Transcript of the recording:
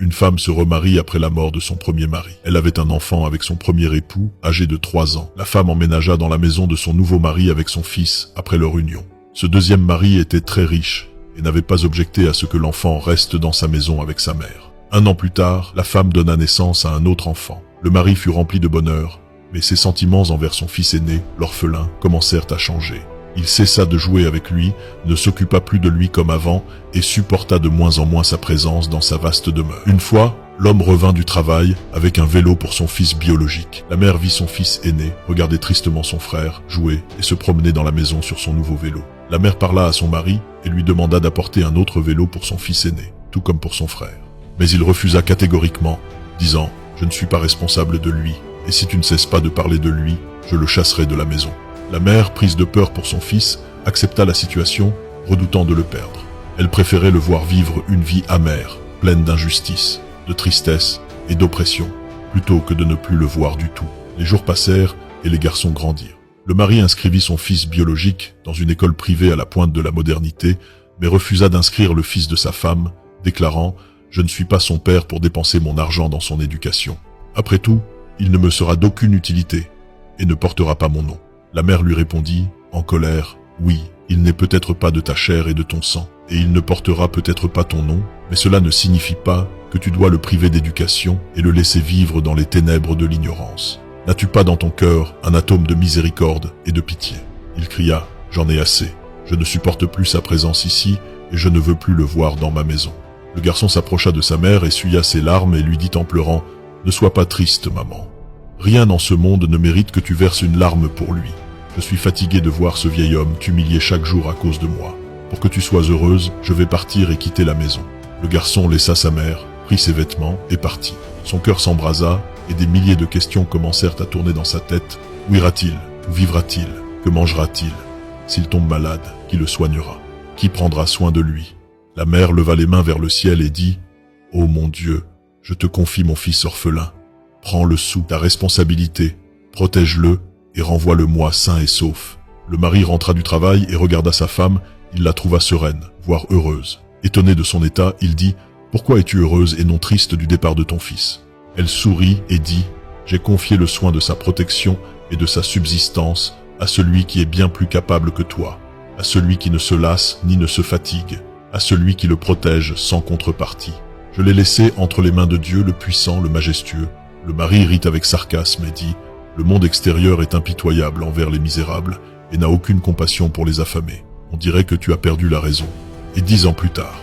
Une femme se remarie après la mort de son premier mari. Elle avait un enfant avec son premier époux, âgé de 3 ans. La femme emménagea dans la maison de son nouveau mari avec son fils après leur union. Ce deuxième mari était très riche et n'avait pas objecté à ce que l'enfant reste dans sa maison avec sa mère. 1 an plus tard, la femme donna naissance à un autre enfant. Le mari fut rempli de bonheur, mais ses sentiments envers son fils aîné, l'orphelin, commencèrent à changer. Il cessa de jouer avec lui, ne s'occupa plus de lui comme avant et supporta de moins en moins sa présence dans sa vaste demeure. Une fois, l'homme revint du travail avec un vélo pour son fils biologique. La mère vit son fils aîné, regarder tristement son frère, jouer et se promener dans la maison sur son nouveau vélo. La mère parla à son mari et lui demanda d'apporter un autre vélo pour son fils aîné, tout comme pour son frère. Mais il refusa catégoriquement, disant « Je ne suis pas responsable de lui, et si tu ne cesses pas de parler de lui, je le chasserai de la maison. » La mère, prise de peur pour son fils, accepta la situation, redoutant de le perdre. Elle préférait le voir vivre une vie amère, pleine d'injustice, de tristesse et d'oppression, plutôt que de ne plus le voir du tout. Les jours passèrent et les garçons grandirent. Le mari inscrivit son fils biologique dans une école privée à la pointe de la modernité, mais refusa d'inscrire le fils de sa femme, déclarant « Je ne suis pas son père pour dépenser mon argent dans son éducation. Après tout, il ne me sera d'aucune utilité et ne portera pas mon nom. » La mère lui répondit, en colère, « Oui, il n'est peut-être pas de ta chair et de ton sang, et il ne portera peut-être pas ton nom, mais cela ne signifie pas que tu dois le priver d'éducation et le laisser vivre dans les ténèbres de l'ignorance. N'as-tu pas dans ton cœur un atome de miséricorde et de pitié ?» Il cria, « J'en ai assez. Je ne supporte plus sa présence ici et je ne veux plus le voir dans ma maison. » Le garçon s'approcha de sa mère, essuya ses larmes et lui dit en pleurant, « Ne sois pas triste, maman. Rien en ce monde ne mérite que tu verses une larme pour lui. Je suis fatigué de voir ce vieil homme t'humilier chaque jour à cause de moi. Pour que tu sois heureuse, je vais partir et quitter la maison. » Le garçon laissa sa mère, prit ses vêtements et partit. Son cœur s'embrasa et des milliers de questions commencèrent à tourner dans sa tête. Où ira-t-il? Où vivra-t-il? Que mangera-t-il? S'il tombe malade, qui le soignera? Qui prendra soin de lui? La mère leva les mains vers le ciel et dit « Ô mon Dieu, je te confie mon fils orphelin. Prends-le sous ta responsabilité, protège-le et renvoie-le-moi sain et sauf. » Le mari rentra du travail et regarda sa femme, il la trouva sereine, voire heureuse. Étonné de son état, il dit « Pourquoi es-tu heureuse et non triste du départ de ton fils ?» Elle sourit et dit « J'ai confié le soin de sa protection et de sa subsistance à celui qui est bien plus capable que toi, à celui qui ne se lasse ni ne se fatigue, à celui qui le protège sans contrepartie. Je l'ai laissé entre les mains de Dieu, le puissant, le majestueux. » Le mari rit avec sarcasme et dit « Le monde extérieur est impitoyable envers les misérables et n'a aucune compassion pour les affamés. On dirait que tu as perdu la raison. » Et 10 ans plus tard,